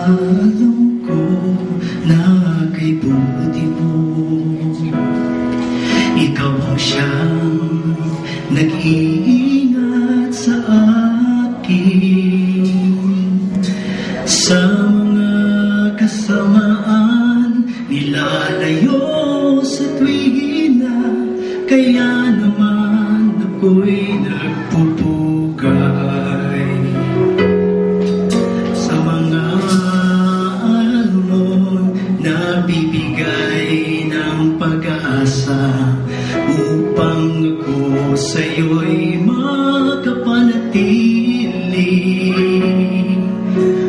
alam ko na kay buti mo. Ikaw ang siyang nag-iingat sa akin. Sa mga kasamaan, nilalayo sa tuwina. Kaya naman ako'y nagpupugay sa mga almon na bibigay ng pag-asa, upang ako sa'yo'y makapanatili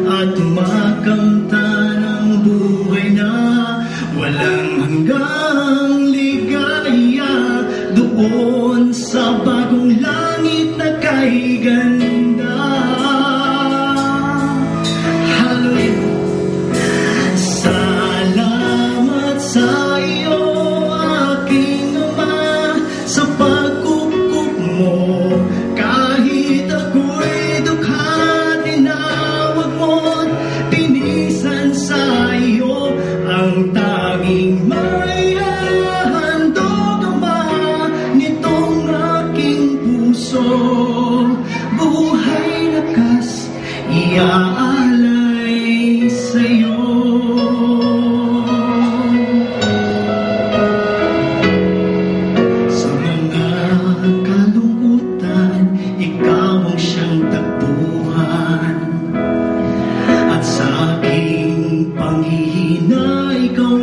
at makamta ng buhay na walang hanggang ligaya, doon sa bagong langit na kay ganda. Hallelujah. Salamat sa iyo, aking Ama, sa pagkukup mo. Kahit ako'y dukha, tinawag mo't pinisan sa iyo. Ang tanging may handog, Ama, nitong aking puso. Buhay lakas iaalay sa iyo. Sa mga kalungkutan, ikaw ang siyang takbuhan, at sa aking panghihina, ikaw